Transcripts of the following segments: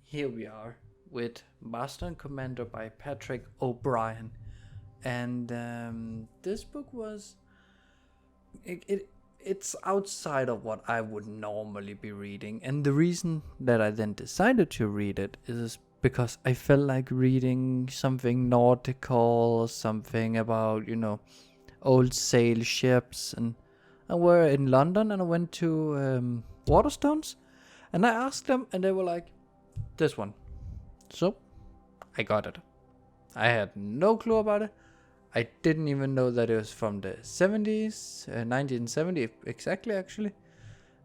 here we are with Master and Commander by Patrick O'Brien. And this book was... It's outside of what I would normally be reading. And the reason that I then decided to read it is because I felt like reading something nautical, something about, old sail ships. And we're in London and I went to Waterstones. And I asked them and they were like, this one. So I got it. I had no clue about it. I didn't even know that it was from the 70s, 1970 exactly, actually.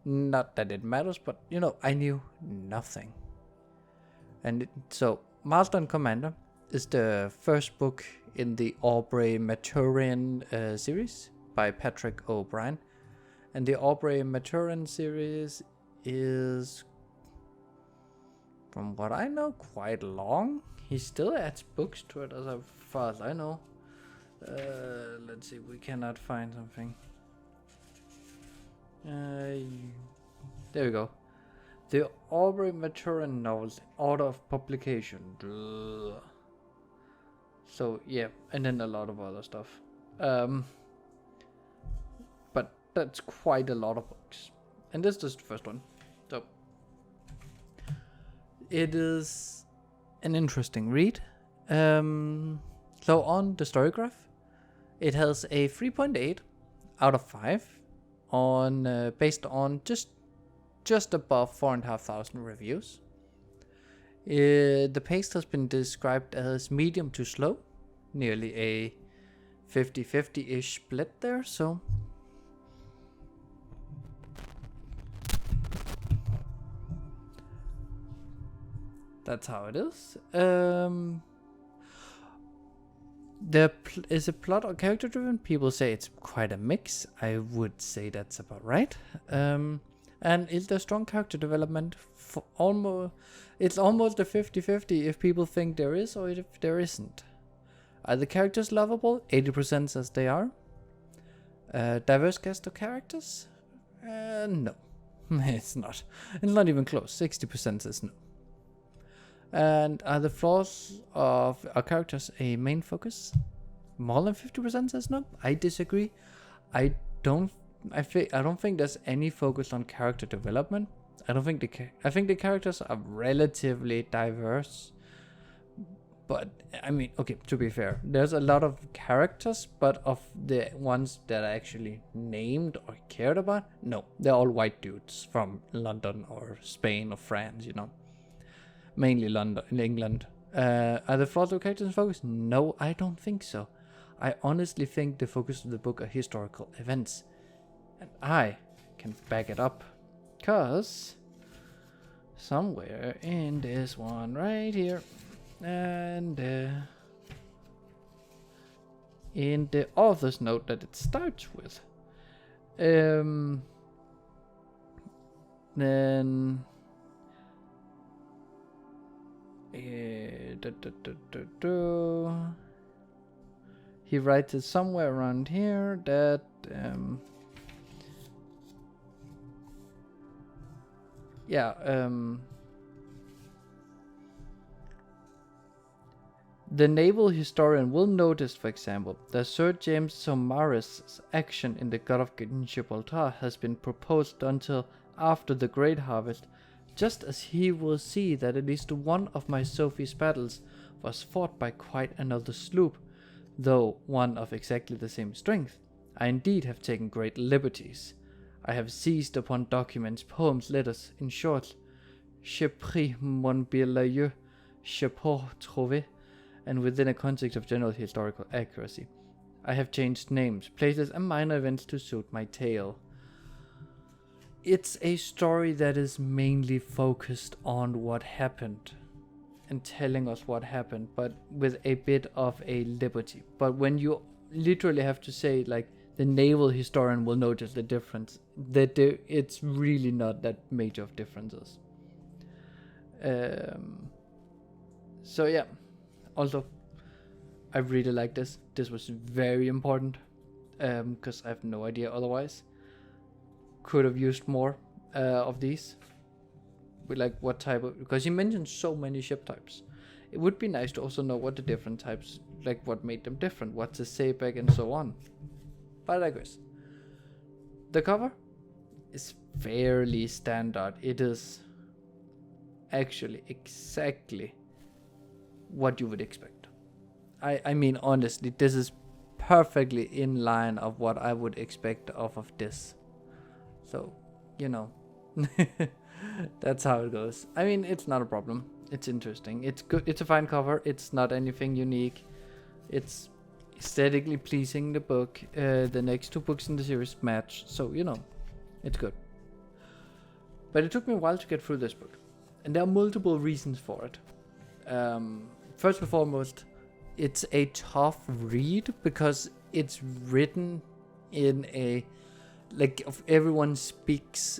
Not that it matters, but I knew nothing. And so Master and Commander is the first book in the Aubrey Maturin series by Patrick O'Brien. And the Aubrey Maturin series is, from what I know, quite long. He still adds books to it as far as I know. Let's see, we cannot find something. There we go. The Aubrey Maturin novels, order of publication. So yeah, and then a lot of other stuff. But that's quite a lot of books. And this is the first one. So it is an interesting read. So on the story graph, it has a 3.8 out of 5 on based on just above 4,500 reviews. The pace has been described as medium to slow, nearly a 50-50-ish split there, so that's how it is. Is it plot or character driven? People say it's quite a mix. I would say that's about right. And is there strong character development? It's almost a 50-50 if people think there is or if there isn't. Are the characters lovable? 80% says they are. Diverse cast of characters? No. It's not. It's not even close. 60% says no. And are the flaws of our characters a main focus? More than 50% says no. I disagree. I don't think there's any focus on character development. I think the characters are relatively diverse. But I mean, okay, to be fair, there's a lot of characters, but of the ones that I actually named or cared about, no, they're all white dudes from London or Spain or France, Mainly London, in England. Are the flaws of characters in focus? No, I don't think so. I honestly think the focus of the book are historical events. And I can back it up. Because somewhere in this one right here, and in the author's note that it starts with, then he writes it somewhere around here that the naval historian will notice, for example, that Sir James Saumarez's action in the Gulf of Gibraltar has been proposed until after the Great Harvest, just as he will see that at least one of my Sophie's battles was fought by quite another sloop, though one of exactly the same strength. I indeed have taken great liberties. I have seized upon documents, poems, letters, in short, j'ai pris mon billet, j'ai pas trouvé, and within a context of general historical accuracy. I have changed names, places, and minor events to suit my tale. It's a story that is mainly focused on what happened and telling us what happened, but with a bit of a liberty. But when you literally have to say, like, the naval historian will notice the difference, that it's really not that major of differences. So yeah, also, I really like this. This was very important, because I have no idea otherwise. Could have used more of these. with like what type of, because he mentioned so many ship types. It would be nice to also know what the different types, like what made them different, what's a SABEC and so on. But I digress. The cover is fairly standard. It is actually exactly what you would expect. I mean, honestly, this is perfectly in line of what I would expect off of this. So, you know, that's how it goes. I mean, it's not a problem. It's interesting. It's good. It's a fine cover. It's not anything unique. It's aesthetically pleasing, the book. The next two books in the series match. So, you know, it's good. But it took me a while to get through this book. And there are multiple reasons for it. First and foremost, it's a tough read because it's written in a, like, if everyone speaks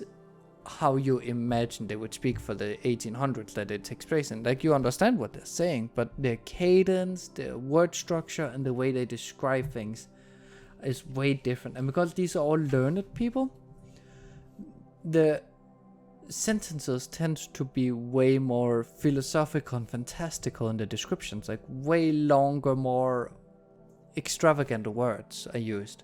how you imagine they would speak for the 1800s that it takes place in. Like, you understand what they're saying, but their cadence, their word structure, and the way they describe things is way different. And because these are all learned people, the sentences tend to be way more philosophical and fantastical in the descriptions, like way longer, more extravagant words are used,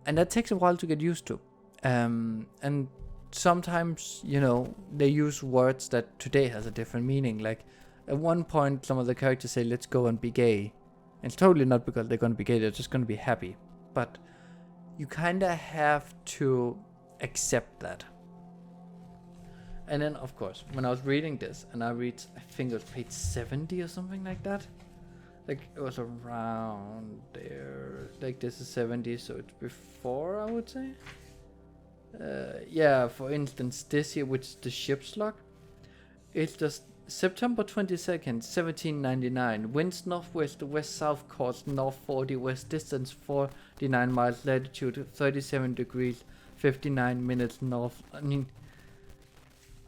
and that takes a while to get used to. And sometimes, you know, they use words that today has a different meaning. Like at one point some of the characters say, let's go and be gay, and it's totally not because they're going to be gay, they're just going to be happy. But you kind of have to accept that. And then, of course, when I was reading this, and I think it was page 70 or something like that. Like, it was around there. Like, this is 70, so it's before, I would say. Yeah, for instance, this here, which is the ship's log. It's just September 22nd, 1799. Winds northwest, west-south course, north 40 west, distance 49 miles, latitude 37 degrees, 59 minutes north. I mean,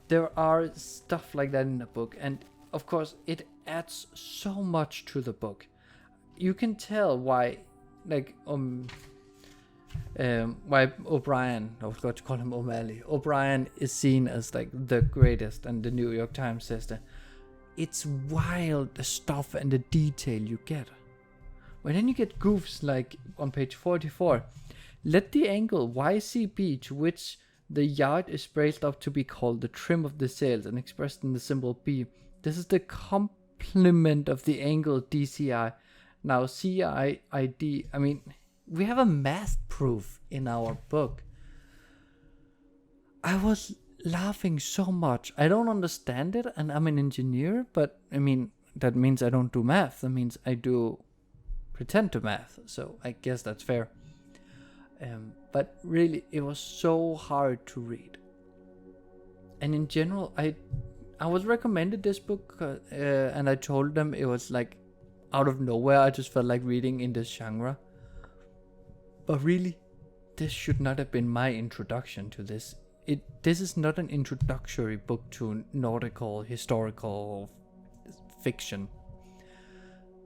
there are stuff like that in the book, and of course it adds so much to the book. You can tell why, like, why O'Brien, I was going to call him O'Malley, O'Brien is seen as like the greatest, and the New York Times says that it's wild, the stuff and the detail you get. But then you get goofs like on page 44, let the angle YCB to which the yard is braced up to be called the trim of the sails and expressed in the symbol B. This is the complement of the angle DCI. Now CIID, I mean, we have a math proof in our book. I was laughing so much. I don't understand it, and I'm an engineer, but I mean, that means I don't do math. That means I do pretend to math, so I guess that's fair. But really, it was so hard to read. And in general, I was recommended this book, and I told them it was like out of nowhere. I just felt like reading in this genre. But really, this should not have been my introduction to this. This is not an introductory book to nautical historical fiction.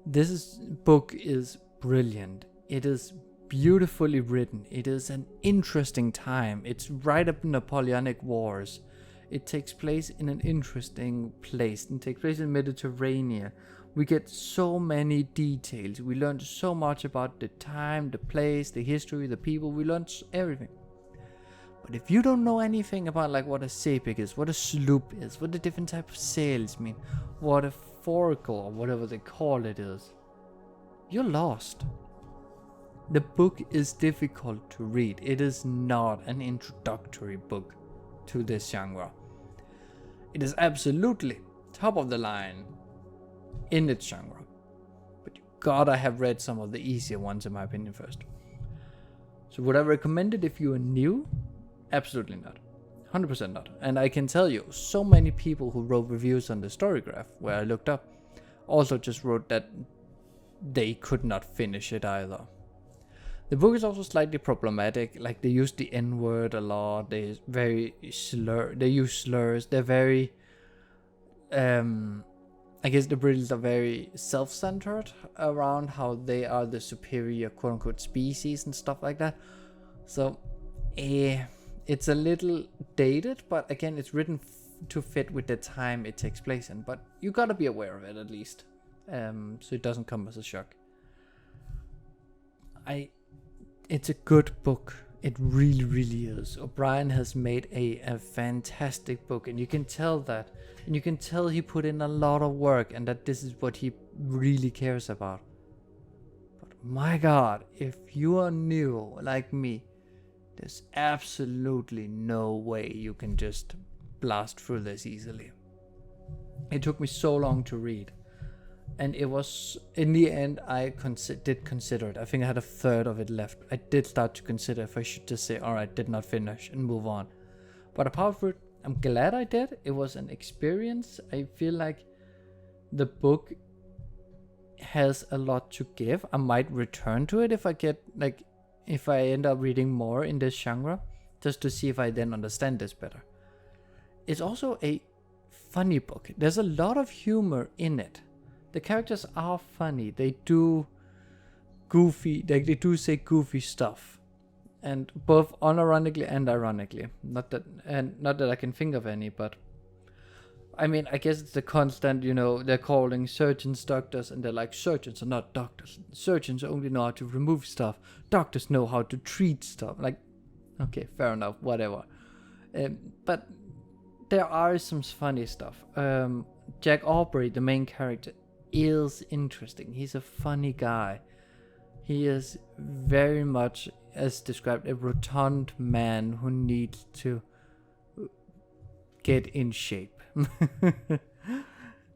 This book is brilliant. It is beautifully written. It is an interesting time. It's right up in the Napoleonic Wars. It takes place in an interesting place. It takes place in Mediterranean. We get so many details. We learn so much about the time, the place, the history, the people. We learn everything. But if you don't know anything about like what a SABEC is, what a sloop is, what the different type of sails mean, what a foracle or whatever they call it is, you're lost. The book is difficult to read. It is not an introductory book to this genre. It is absolutely top of the line in its genre. But you gotta have read some of the easier ones, in my opinion, first. So would I recommend it if you are new? Absolutely not. 100% not. And I can tell you, so many people who wrote reviews on the Storygraph, where I looked up, also just wrote that they could not finish it either. The book is also slightly problematic. Like, they use the N-word a lot. They use slurs. They're very I guess the British are very self-centered around how they are the superior quote-unquote species and stuff like that. So it's a little dated, but again, it's written to fit with the time it takes place in, but you gotta be aware of it at least, so it doesn't come as a shock. It's a good book. It really, really is. O'Brien has made a fantastic book, and you can tell that. And you can tell he put in a lot of work, and that this is what he really cares about. But my God, if you are new like me, there's absolutely no way you can just blast through this easily. It took me so long to read. And it was, in the end, I did consider it. I think I had a third of it left. I did start to consider if I should just say, alright, did not finish and move on. But apart from it, I'm glad I did. It was an experience. I feel like the book has a lot to give. I might return to it if I end up reading more in this genre, just to see if I then understand this better. It's also a funny book. There's a lot of humor in it. The characters are funny. They do they do say goofy stuff, and both unironically and ironically. Not that I can think of any, but I mean, I guess it's the constant. They're calling surgeons doctors, and they're like, surgeons are not doctors. Surgeons only know how to remove stuff. Doctors know how to treat stuff. Like, okay, fair enough, whatever. But there are some funny stuff. Jack Aubrey, the main character, is interesting. He's a funny guy. He is very much, as described, a rotund man who needs to get in shape.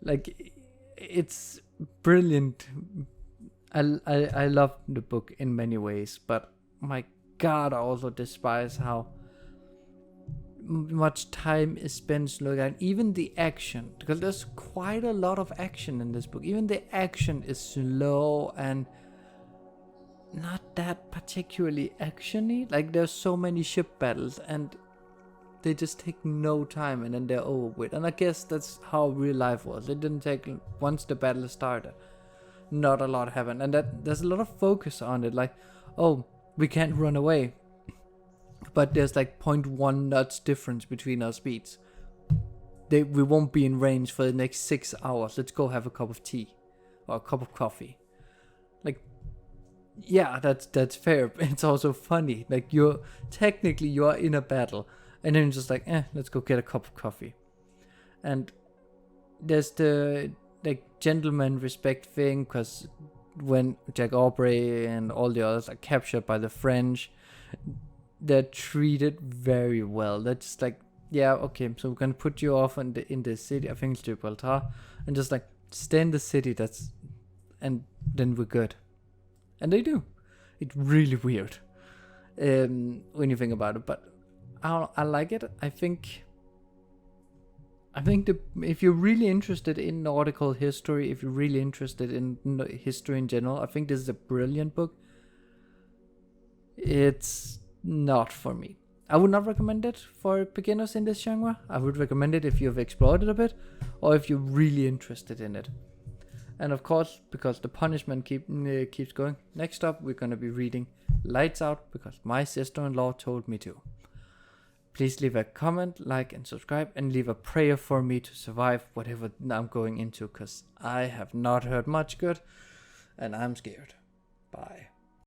Like, it's brilliant. I love the book in many ways, but my God, I also despise how much time is spent slowing down. Even the action, because there's quite a lot of action in this book. Even the action is slow and not that particularly actiony. Like, there's so many ship battles and they just take no time and then they're over with. And I guess that's how real life was. It didn't take, once the battle started, not a lot happened. And that there's a lot of focus on it. Like, oh, we can't run away, but there's like 0.1 knots difference between our speeds. We won't be in range for the next 6 hours. Let's go have a cup of tea or a cup of coffee. Like, yeah, that's fair. It's also funny. Like, you're in a battle, and then you're just like, let's go get a cup of coffee. And there's the gentleman respect thing, because when Jack Aubrey and all the others are captured by the French, they're treated very well. They're just like, yeah, okay, so we're gonna put you off in the city, I think it's Gibraltar, and just like stay in the city. And then we're good. And they do. It's really weird when you think about it, but I like it. I think if you're really interested in nautical history, if you're really interested in history in general, I think this is a brilliant book. It's not for me. I would not recommend it for beginners in this genre. I would recommend it if you've explored it a bit, or if you're really interested in it. And of course, because the punishment keeps going, next up we're going to be reading Lights Out, because my sister-in-law told me to. Please leave a comment, like, and subscribe, and leave a prayer for me to survive whatever I'm going into, because I have not heard much good, and I'm scared. Bye.